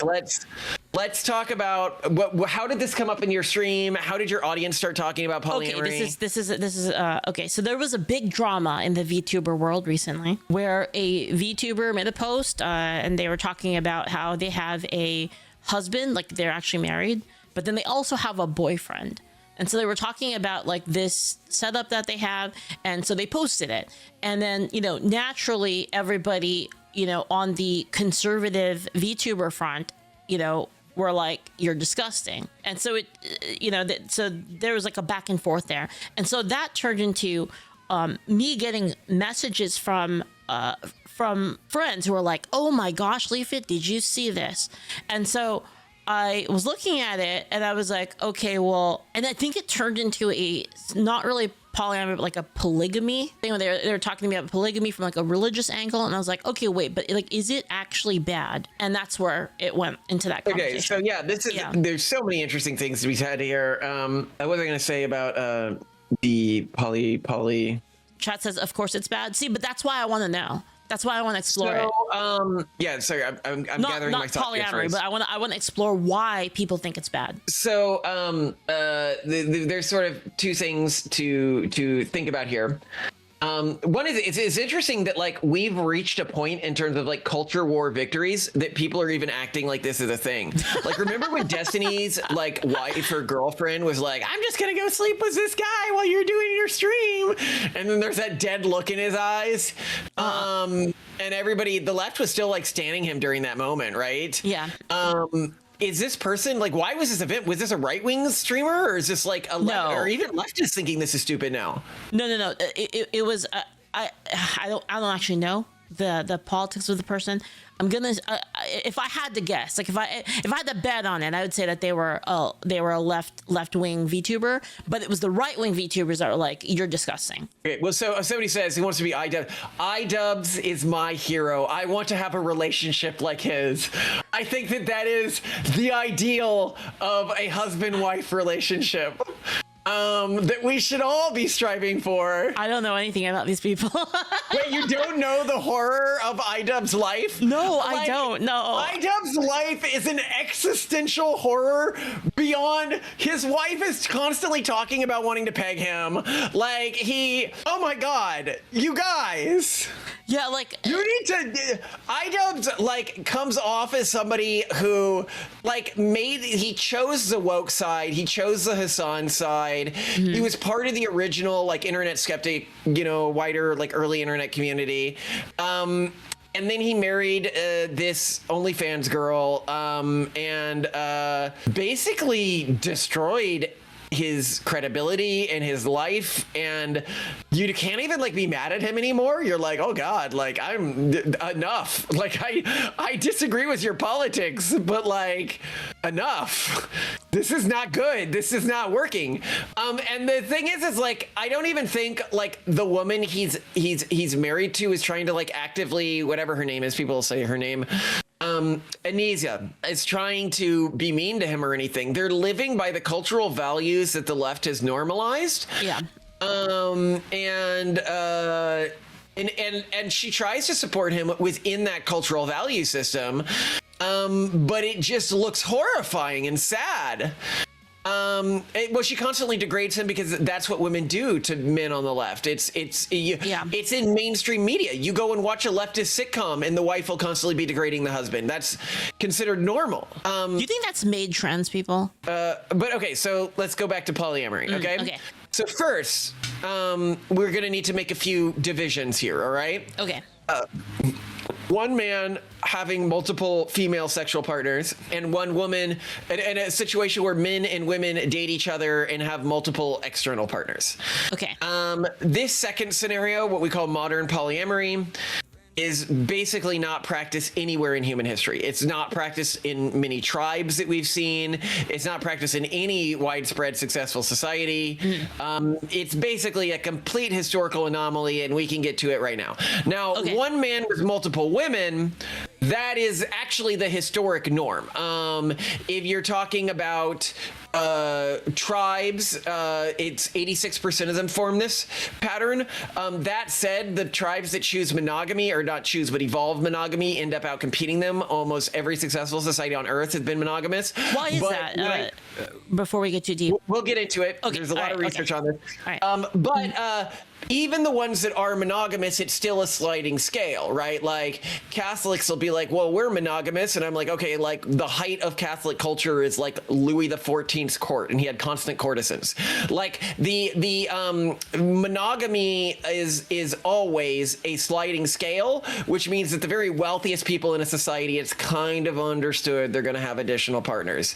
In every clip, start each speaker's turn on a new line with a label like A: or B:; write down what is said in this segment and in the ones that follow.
A: Let's talk about how did this come up in your stream? How did your audience start talking about polyamory?
B: Okay, this is okay. So there was a big drama in the VTuber world recently, where a VTuber made a post, and they were talking about how they have a husband, like they're actually married, but then they also have a boyfriend. And so they were talking about like this setup that they have, and so they posted it, and then naturally everybody on the conservative VTuber front, were like, you're disgusting. And so so there was like a back and forth there. And so that turned into me getting messages from friends who were like, oh my gosh, Leaflit, did you see this? And so I was looking at it and I was like, okay, well, and I think it turned into a, not really polyamory, but like a polygamy thing. They were talking to me about polygamy from like a religious angle, and I was like, okay, wait, but like, is it actually bad? And that's where it went into that conversation.
A: Okay, so yeah, there's so many interesting things to be said here. What was I going to say about the poly?
B: Chat says, of course it's bad. See, but that's why I want to know. That's why I want to explore it.
A: Yeah, sorry, I'm gathering my thoughts here
B: polyamory,
A: first.
B: but I want to explore why people think it's bad.
A: So there's sort of two things to think about here. One is it's interesting that like we've reached a point in terms of like culture war victories that people are even acting like this is a thing. Like, remember when Destiny's like wife or girlfriend was like, I'm just gonna go sleep with this guy while you're doing your stream, and then there's that dead look in his eyes. And everybody, the left was still like standing him during that moment, right?
B: Yeah.
A: Is this person like, why was this event? Was this a right-wing streamer, or is this like a left, or even leftists thinking this is stupid now?
B: No. It was. I don't actually know the politics of the person. I'm gonna if I had to guess, like if I had to bet on it, I would say that they were a left-wing VTuber, but it was the right-wing VTubers that were like, you're disgusting.
A: Okay, well, so somebody says he wants to be iDubbbz. iDubbbz is my hero. I want to have a relationship like his. I think that is the ideal of a husband-wife relationship. That we should all be striving for.
B: I don't know anything about these people.
A: Wait, you don't know the horror of iDubbbz's life?
B: No, I don't. No.
A: iDubbbz's life is an existential horror beyond. His wife is constantly talking about wanting to peg him. Like, oh my God, you guys.
B: Yeah, like
A: you need to. iDubbbz like comes off as somebody who like he chose the woke side. He chose the Hassan side. Mm-hmm. He was part of the original like internet skeptic, wider like early internet community. And then he married this OnlyFans girl and basically destroyed his credibility and his life, and you can't even like be mad at him anymore. You're like, oh God, like I'm enough. Like I disagree with your politics, but like enough. This is not good. This is not working. And the thing is like I don't even think like the woman he's married to is trying to like actively, whatever her name is, people will say her name. Anesia is trying to be mean to him or anything. They're living by the cultural values that the left has normalized.
B: Yeah.
A: And she tries to support him within that cultural value system. But it just looks horrifying and sad. Well, she constantly degrades him because that's what women do to men on the left. It's in mainstream media. You go and watch a leftist sitcom and the wife will constantly be degrading the husband. That's considered normal.
B: Do you think that's made trans people?
A: But okay, so let's go back to polyamory, okay?
B: Okay.
A: So first, we're gonna need to make a few divisions here, all right?
B: Okay.
A: One man having multiple female sexual partners, and one woman in a situation where men and women date each other and have multiple external partners.
B: Okay.
A: This second scenario, what we call modern polyamory, is basically not practiced anywhere in human history. It's not practiced in many tribes that we've seen. It's not practiced in any widespread successful society. It's basically a complete historical anomaly, and we can get to it right now. Now, one man with multiple women, that is actually the historic norm. If you're talking about tribes, it's 86% of them form this pattern. That said, the tribes that choose monogamy, or not choose but evolve monogamy, end up out competing them. Almost every successful society on earth has been monogamous.
B: Why is that? Before we get too deep,
A: we'll get into it.
B: Okay.
A: There's a lot of research on this.
B: All right.
A: But even the ones that are monogamous, it's still a sliding scale, right? Like Catholics will be like, well, we're monogamous. And I'm like, okay, like the height of Catholic culture is like Louis XIV's court, and he had constant courtesans. Like the monogamy is always a sliding scale, which means that the very wealthiest people in a society, it's kind of understood they're going to have additional partners.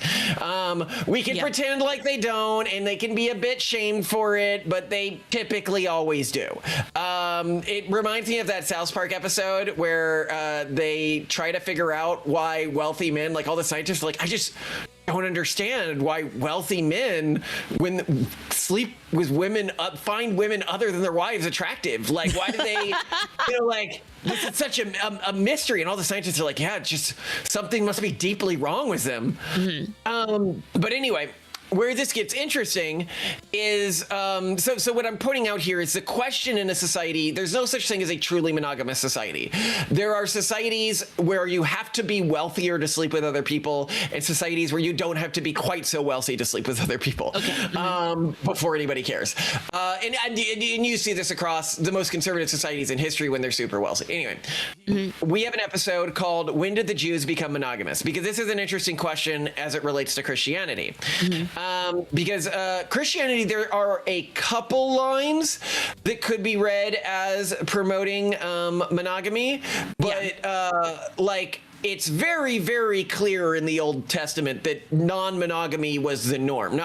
A: We can pretend like they don't, and they can be a bit shamed for it, but they typically always do. It reminds me of that South Park episode where they try to figure out why wealthy men, like all the scientists are like, I just don't understand why wealthy men, when sleep with women, find women other than their wives attractive. Like, why do they, like, this is such a mystery. And all the scientists are like, yeah, just something must be deeply wrong with them. But anyway, where this gets interesting is, so what I'm pointing out here is the question in a society, there's no such thing as a truly monogamous society. There are societies where you have to be wealthier to sleep with other people, and societies where you don't have to be quite so wealthy to sleep with other people, before anybody cares. And you see this across the most conservative societies in history when they're super wealthy. Anyway, we have an episode called When Did the Jews Become Monogamous? Because this is an interesting question as it relates to Christianity. Because Christianity, there are a couple lines that could be read as promoting monogamy, but like it's very, very clear in the Old Testament that non-monogamy was the norm.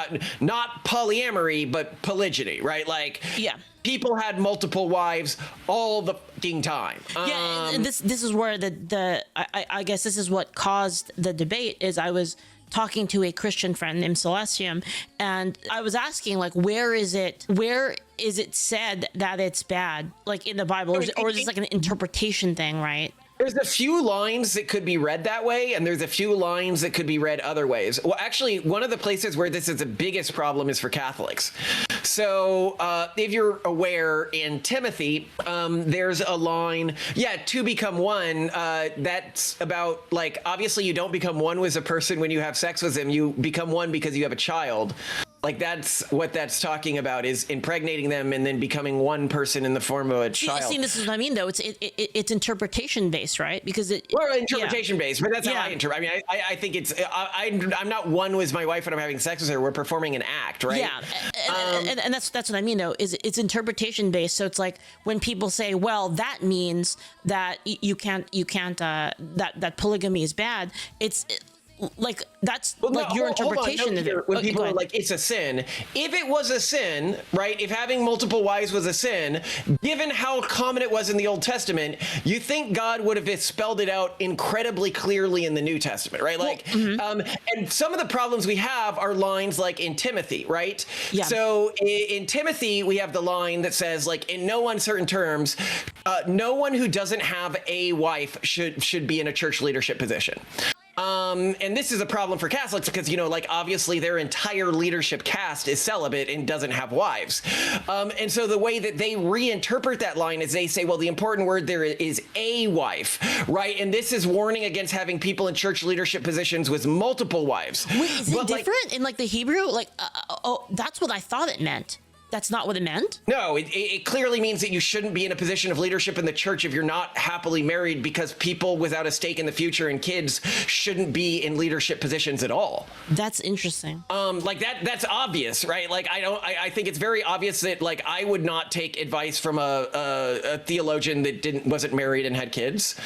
A: Not polyamory, but polygyny, right? Like, people had multiple wives all the fucking time.
B: And this is where I guess this is what caused the debate. Is I was talking to a Christian friend named Celestium, and I was asking, like, where is it said that it's bad, like in the Bible, or is this like an interpretation thing, right?
A: There's a few lines that could be read that way, and there's a few lines that could be read other ways. Well, actually, one of the places where this is the biggest problem is for Catholics. So if you're aware, in Timothy, there's a line, to become one, that's about, like, obviously you don't become one with a person when you have sex with them, you become one because you have a child. Like, that's what that's talking about, is impregnating them and then becoming one person in the form of a child.
B: See, this is what I mean, though. It's interpretation based, right? Because
A: interpretation based, but that's how I interpret. I mean, I think it's I'm not one with my wife when I'm having sex with her. We're performing an act, right?
B: Yeah, and that's what I mean, though. Is it's interpretation based. So it's like when people say, well, that means that you can't that polygamy is bad. Like, that's your interpretation of it.
A: When people are like, it's a sin. If it was a sin, right? If having multiple wives was a sin, given how common it was in the Old Testament, you think God would have spelled it out incredibly clearly in the New Testament, right? Like, and some of the problems we have are lines like in Timothy, right? Yeah. So in Timothy, we have the line that says, like, in no uncertain terms, no one who doesn't have a wife should be in a church leadership position. And this is a problem for Catholics because, like, obviously their entire leadership caste is celibate and doesn't have wives. And so the way that they reinterpret that line is they say, well, the important word there is a wife, right? And this is warning against having people in church leadership positions with multiple wives.
B: Wait, is it different in, like, the Hebrew? Like, that's what I thought it meant. That's not what it meant?
A: No, it clearly means that you shouldn't be in a position of leadership in the church if you're not happily married, because people without a stake in the future and kids shouldn't be in leadership positions at all.
B: That's interesting.
A: Like that's obvious, right? Like, I think it's very obvious that, like, I would not take advice from a theologian that wasn't married and had kids.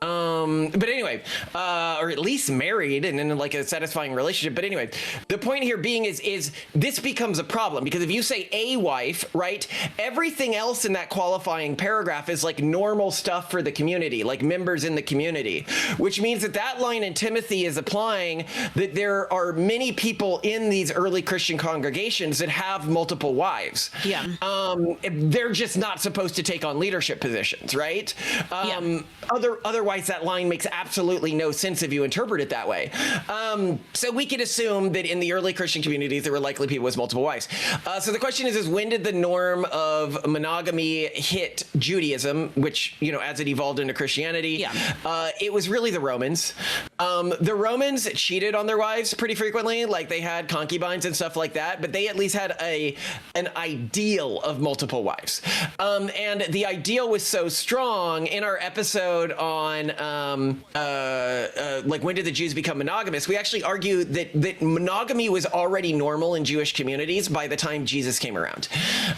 A: But anyway, or at least married and in, like, a satisfying relationship. But anyway, the point here being is this becomes a problem, because if you say a wife, right, everything else in that qualifying paragraph is like normal stuff for the community, like members in the community, which means that line in Timothy is applying that there are many people in these early Christian congregations that have multiple wives.
B: Yeah.
A: They're just not supposed to take on leadership positions, right? Otherwise that line line makes absolutely no sense if you interpret it that way. So we could assume that in the early Christian communities, there were likely people with multiple wives. So the question is when did the norm of monogamy hit Judaism, which, you know, as it evolved into Christianity? It was really the Romans. The Romans cheated on their wives pretty frequently, like they had concubines and stuff like that, but they at least had an ideal of multiple wives. And the ideal was so strong. In our episode on like when did the Jews become monogamous, we actually argue that monogamy was already normal in Jewish communities by the time Jesus came around.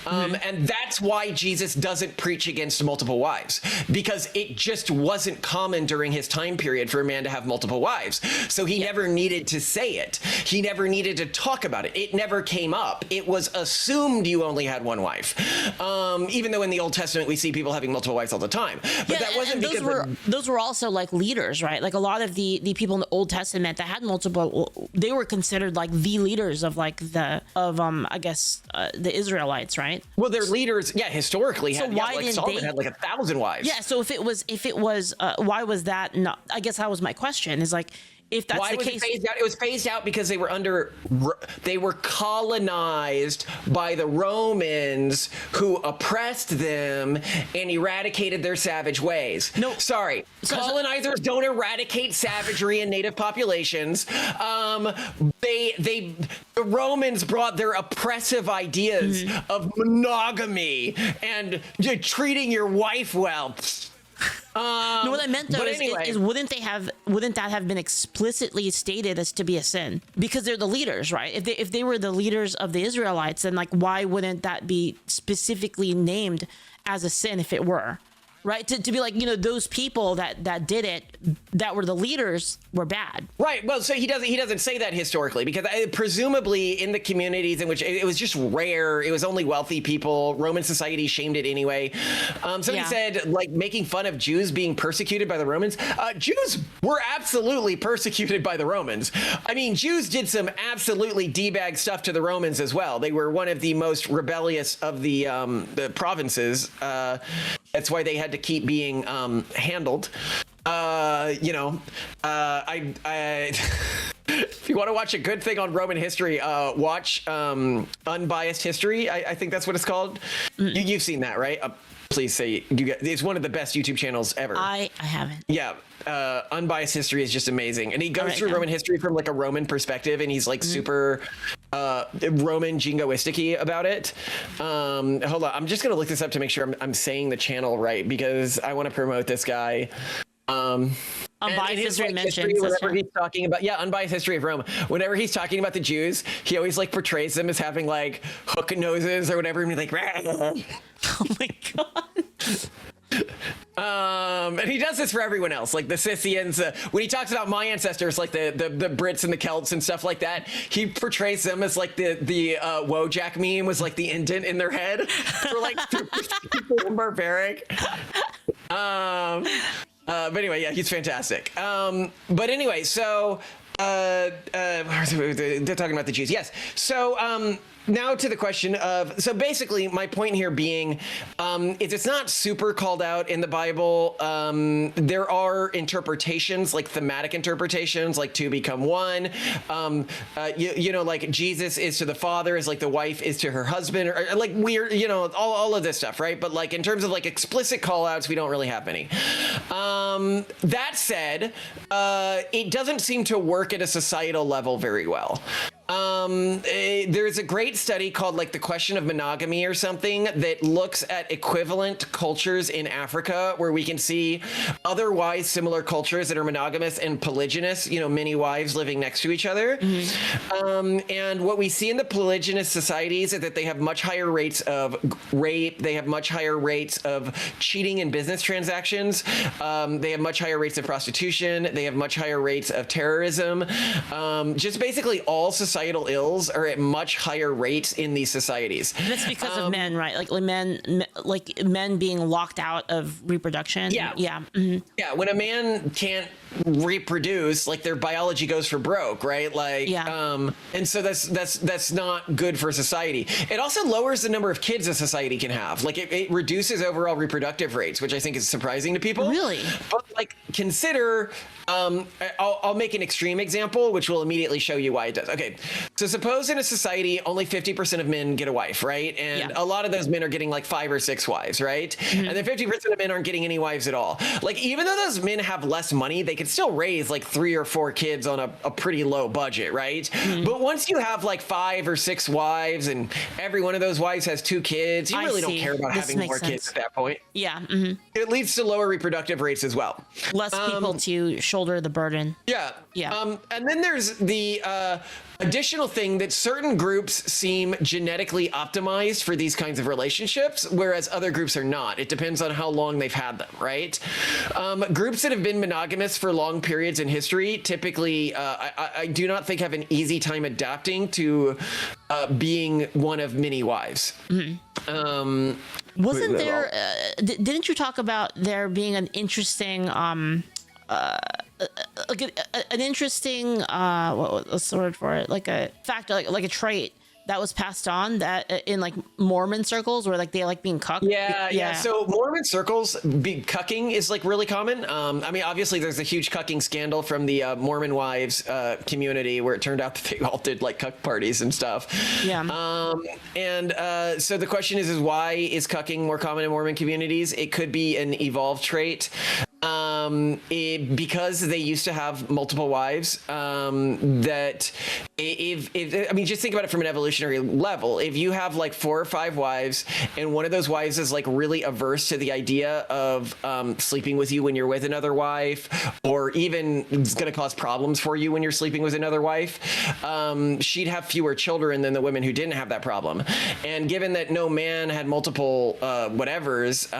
A: And that's why Jesus doesn't preach against multiple wives, because it just wasn't common during his time period for a man to have multiple wives. So he never needed to say it. He never needed to talk about it. It never came up. It was assumed you only had one wife. Even though in the Old Testament we see people having multiple wives all the time. But that wasn't because
B: those were also like leaders, right? Like a lot of the people in the Old Testament that had multiple, they were considered like the leaders of like the Israelites, right?
A: Well, their leaders, historically
B: so
A: had,
B: why
A: like
B: didn't
A: Solomon
B: they
A: had like 1,000 wives.
B: Yeah, so if it was why was that not? I guess that was my question. Is like, if that's the case,
A: it was phased out because they were colonized by the Romans, who oppressed them and eradicated their savage ways.
B: No,
A: sorry, colonizers don't eradicate savagery in native populations. The Romans brought their oppressive ideas of monogamy and treating your wife well.
B: No, what I meant though is wouldn't that have been explicitly stated as to be a sin? Because they're the leaders, right? If they were the leaders of the Israelites, then like why wouldn't that be specifically named as a sin if it were? Right, to be like, you know, those people that did it, that were the leaders, were bad.
A: Right. Well, so he doesn't say that historically, because presumably in the communities in which it was just rare, it was only wealthy people. Roman society shamed it anyway. Somebody said like making fun of Jews being persecuted by the Romans. Jews were absolutely persecuted by the Romans. I mean, Jews did some absolutely d-bag stuff to the Romans as well. They were one of the most rebellious of the provinces. That's why they had to keep being handled. If you want to watch a good thing on Roman history, watch Unbiased History. I think that's what it's called. You've seen that, right? Please say you get. It's one of the best YouTube channels ever.
B: I haven't.
A: Yeah. Unbiased History is just amazing, and he goes through Roman history from like a Roman perspective, and he's like super Roman jingoistic-y about it. Hold on, I'm just gonna look this up to make sure I'm saying the channel right, because I want to promote this guy.
B: Unbiased History mentions
A: whenever he's talking about Unbiased History of Rome. Whenever he's talking about the Jews, he always like portrays them as having like hook noses or whatever, and he's like,
B: oh my god.
A: and he does this for everyone else, like the Scythians. When he talks about my ancestors, like the Brits and the Celts and stuff like that, he portrays them as like the Wojak meme was like the indent in their head for like barbaric. But anyway, yeah, he's fantastic. But anyway, so they're talking about the Jews. Yes. So now to the question of, so basically my point here being, is it's not super called out in the Bible. There are interpretations, like thematic interpretations, like two become one. Like Jesus is to the father as like the wife is to her husband, or like weird, all of this stuff, right? But like in terms of like explicit call outs, we don't really have any. That said, it doesn't seem to work at a societal level very well. There's a great study called like The Question of Monogamy or something that looks at equivalent cultures in Africa, where we can see otherwise similar cultures that are monogamous and polygynous, many wives living next to each other. And what we see in the polygynous societies is that they have much higher rates of rape. They have much higher rates of cheating in business transactions. They have much higher rates of prostitution. They have much higher rates of terrorism. Just basically all societal ills are at much higher rates in these societies.
B: That's because of men, right? Like men being locked out of reproduction.
A: Yeah. Yeah. When a man can't reproduce, like their biology goes for broke, right? Like,
B: Yeah.
A: and so that's not good for society. It also lowers the number of kids a society can have. Like it reduces overall reproductive rates, which I think is surprising to people.
B: Really?
A: But like consider, I'll make an extreme example, which will immediately show you why it does. Okay, so suppose in a society only 50% of men get a wife, right? And a lot of those men are getting like 5 or 6 wives, right? And then 50% of men aren't getting any wives at all. Like even though those men have less money, they can still raise like 3 or 4 kids on a pretty low budget, right? But once you have like 5 or 6 wives and every one of those wives has 2 kids, you really don't care about having more kids at that point.
B: Yeah.
A: It leads to lower reproductive rates as well.
B: Less people to shoulder the burden.
A: Yeah.
B: Yeah.
A: And then there's the additional thing that certain groups seem genetically optimized for these kinds of relationships, whereas other groups are not. It depends on how long they've had them, right? Groups that have been monogamous for long periods in history typically, I do not think have an easy time adapting to being one of many wives.
B: Wasn't there, didn't you talk about there being an interesting, like an interesting what's the word for it, like a factor, like a trait that was passed on that in like Mormon circles where like they like being cucked?
A: Yeah. So Mormon circles, cucking is like really common. I mean, obviously there's a huge cucking scandal from the Mormon wives community where it turned out that they all did like cuck parties and stuff.
B: Yeah.
A: So the question is why is cucking more common in Mormon communities? It could be an evolved trait. Because they used to have multiple wives, that if I mean, just think about it from an evolutionary level. If you have like 4 or 5 wives and one of those wives is like really averse to the idea of sleeping with you when you're with another wife, or even it's going to cause problems for you when you're sleeping with another wife, she'd have fewer children than the women who didn't have that problem. And given that no man had multiple whatevers,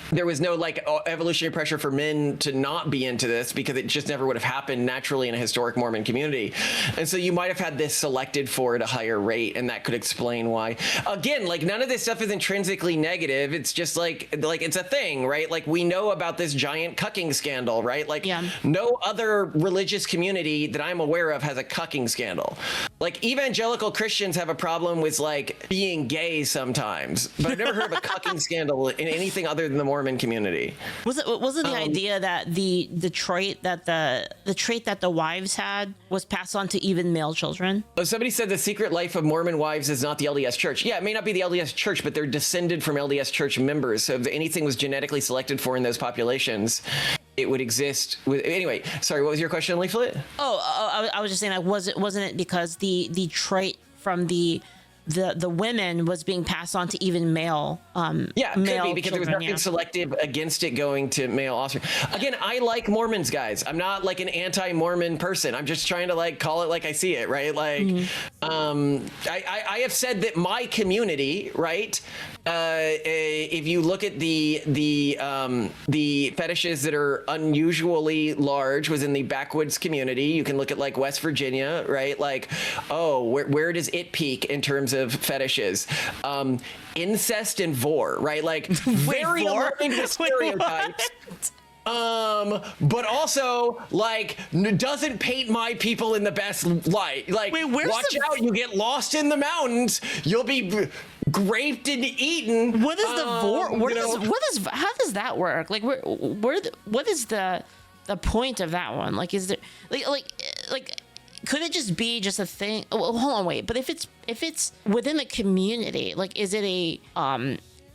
A: there was no like evolutionary pressure for men to not be into this because it just never would have happened naturally in a historic Mormon community. And so you might have had this selected for at a higher rate, and that could explain why. Again, like none of this stuff is intrinsically negative. It's just like it's a thing, right? Like we know about this giant cucking scandal, right? Like no other religious community that I'm aware of has a cucking scandal. Like evangelical Christians have a problem with like being gay sometimes, but I've never heard of a cucking scandal in anything other than the Mormon community.
B: Was it the idea that the trait that the wives had was passed on to even male children?
A: Somebody said the secret life of Mormon wives is not the LDS Church. Yeah, it may not be the LDS Church, but they're descended from LDS Church members. So if anything was genetically selected for in those populations, it would exist with. Anyway, sorry, what was your question, Leaflit?
B: I was just saying that wasn't it because the trait from the women was being passed on to even male
A: male could be because there was nothing
B: children,
A: selective against it going to male offspring. Again, I like Mormons, guys. I'm not like an anti-Mormon person. I'm just trying to like call it like I see it, right? Like I have said that my community, right, if you look at the fetishes that are unusually large was in the backwoods community. You can look at like West Virginia, right? Like, oh, where does it peak in terms of fetishes? Incest and vor, right? Like very alarming stereotypes. But also like doesn't paint my people in the best light. Like, watch out, you get lost in the mountains, you'll be raped and eaten.
B: What is the vor? How does that work? Like, what is the point of that one? Like, is there like could it just be just a thing? Well, hold on, wait. But if it's within the community, like, is it a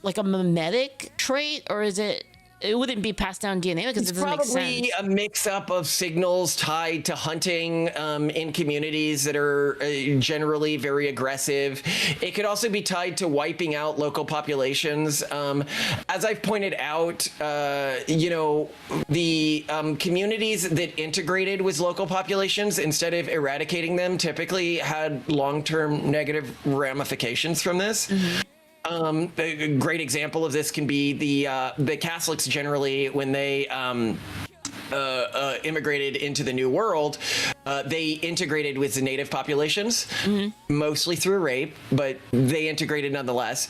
B: like a mimetic trait, or is it? It wouldn't be passed down DNA because it doesn't make sense.
A: It's probably a mix-up of signals tied to hunting in communities that are generally very aggressive. It could also be tied to wiping out local populations. As I've pointed out, the communities that integrated with local populations instead of eradicating them typically had long-term negative ramifications from this. A great example of this can be the Catholics generally when they immigrated into the New World, they integrated with the native populations, mostly through rape, but they integrated nonetheless.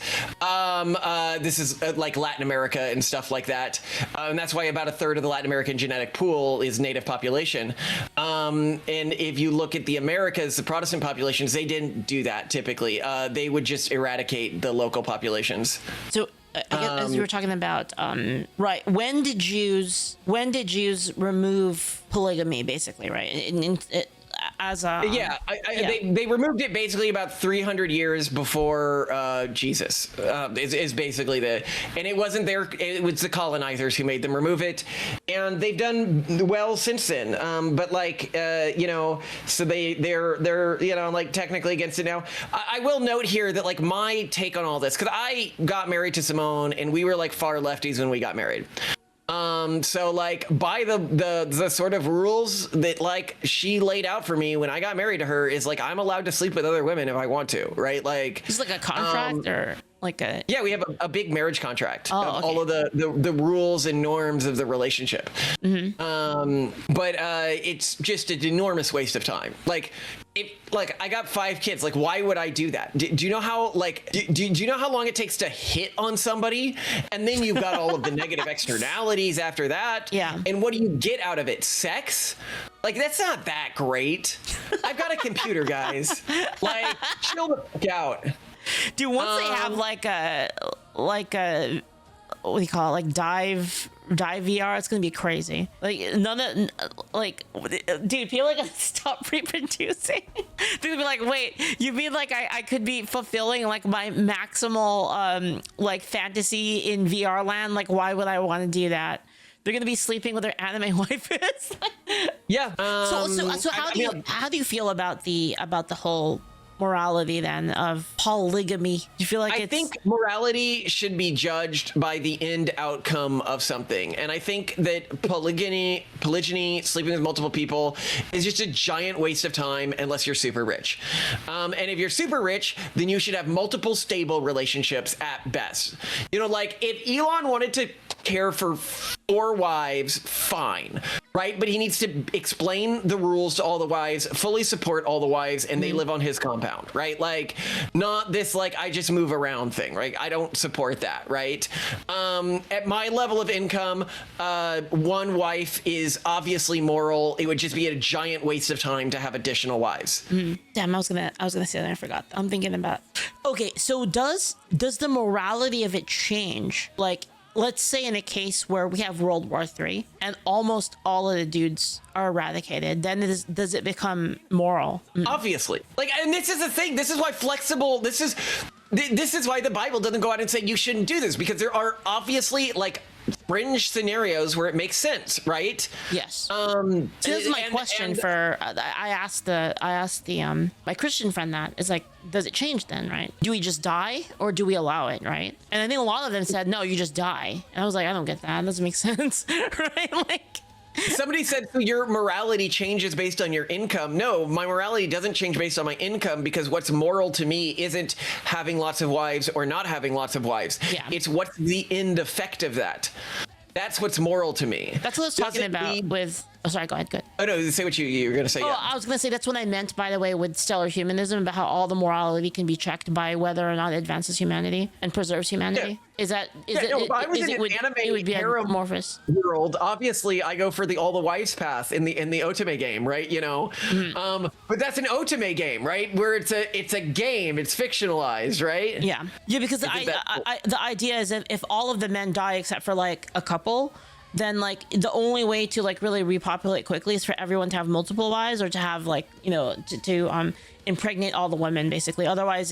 A: This is like Latin America and stuff like that. And that's why about a third of the Latin American genetic pool is native population. And if you look at the Americas, the Protestant populations, they didn't do that typically. They would just eradicate the local populations.
B: So I guess as you were talking about, right? When did Jews remove polygamy, basically, right? As a
A: they removed it basically about 300 years before Jesus is basically and it wasn't it was the colonizers who made them remove it, and they've done well since then, but like so they're like technically against it now. I will note here that like my take on all this, because I got married to Simone and we were like far lefties when we got married. So like by the sort of rules that like she laid out for me when I got married to her is like I'm allowed to sleep with other women if I want to, right? Like
B: it's like a contract or like a
A: we have a big marriage contract of
B: okay.
A: all of the rules and norms of the relationship. But it's just an enormous waste of time. Like I got 5 kids. Like, why would I do that? Do you know how do you know how long it takes to hit on somebody? And then you've got all of the negative externalities after that.
B: Yeah.
A: And what do you get out of it? Sex? Like, that's not that great. I've got a computer, guys. Like, chill the fuck out.
B: Dude, once they have like a what do you call it, like dive VR, it's gonna be crazy. Like dude, people are gonna stop reproducing. They're gonna be like, wait, you mean like I could be fulfilling like my maximal like fantasy in VR land? Like, why would I want to do that? They're gonna be sleeping with their anime waifus.
A: Yeah.
B: So how do you feel about the whole morality then of polygamy? Do you feel like
A: I think morality should be judged by the end outcome of something, and I think that polygyny, sleeping with multiple people, is just a giant waste of time unless you're super rich. And if you're super rich, then you should have multiple stable relationships at best. Like if Elon wanted to care for 4 wives, fine, right? But he needs to explain the rules to all the wives, fully support all the wives, and they live on his compound, right? Like, not this like I just move around thing, right? I don't support that, right? At my level of income, 1 wife is obviously moral. It would just be a giant waste of time to have additional wives.
B: Damn, I was gonna say that, I forgot. I'm thinking about. Okay, so does the morality of it change? Like, let's say in a case where we have World War III and almost all of the dudes are eradicated, then does it become moral?
A: Obviously. Like, and this is the thing. This is why this is why the Bible doesn't go out and say you shouldn't do this, because there are obviously like fringe scenarios where it makes sense, right?
B: Yes. So this is my question for I asked my Christian friend that. It's like, does it change then, right? Do we just die or do we allow it, right? And I think a lot of them said, no, you just die. And I was like, I don't get that. It doesn't make sense, right? Like,
A: somebody said, so your morality changes based on your income. No, my morality doesn't change based on my income, because what's moral to me isn't having lots of wives or not having lots of wives.
B: Yeah.
A: It's what's the end effect of that. That's what's moral to me.
B: That's what I was talking about with... Oh, sorry, go ahead. Good.
A: Oh, no, say what you were going to say.
B: Oh,
A: yeah.
B: I was going to say that's what I meant, by the way, with stellar humanism, about how all the morality can be checked by whether or not it advances humanity and preserves humanity. Yeah.
A: If I was in an anime harem world, obviously I go for the all the wives path in the otome game, right? But that's an otome game, right? Where it's a game, it's fictionalized, right?
B: Yeah, because the idea is that if all of the men die except for like a couple, then like the only way to like really repopulate quickly is for everyone to have multiple wives, or to have like to impregnate all the women basically. Otherwise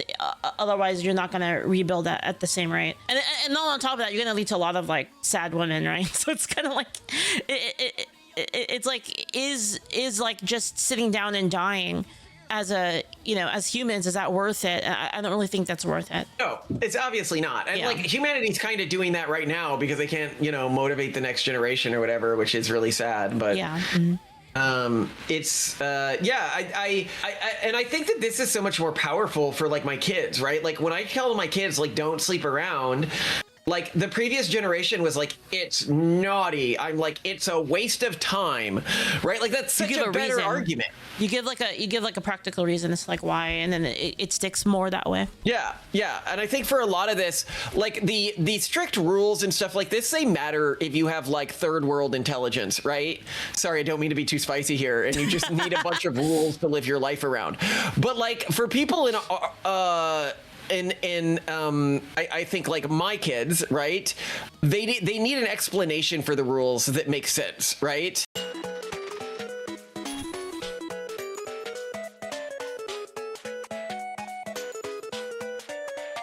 B: you're not gonna rebuild that at the same rate. And on top of that, you're gonna lead to a lot of like sad women, right? So it's kind of like it's like is like just sitting down and dying as as humans, is that worth it? I don't really think that's worth it.
A: No, it's obviously not. And like humanity's kind of doing that right now because they can't, motivate the next generation or whatever, which is really sad. But
B: yeah.
A: It's I think that this is so much more powerful for like my kids, right? Like when I tell my kids like don't sleep around, Like the previous generation was like, it's naughty. I'm like, it's a waste of time, right? Like that's such a better argument.
B: You give like a practical reason. It's like why, and then it sticks more that way.
A: Yeah, yeah, and I think for a lot of this, like the strict rules and stuff like this, they matter if you have like third world intelligence, right? Sorry, I don't mean to be too spicy here, and you just need a bunch of rules to live your life around. But like for people I think like my kids, right? They need an explanation for the rules that make sense, right?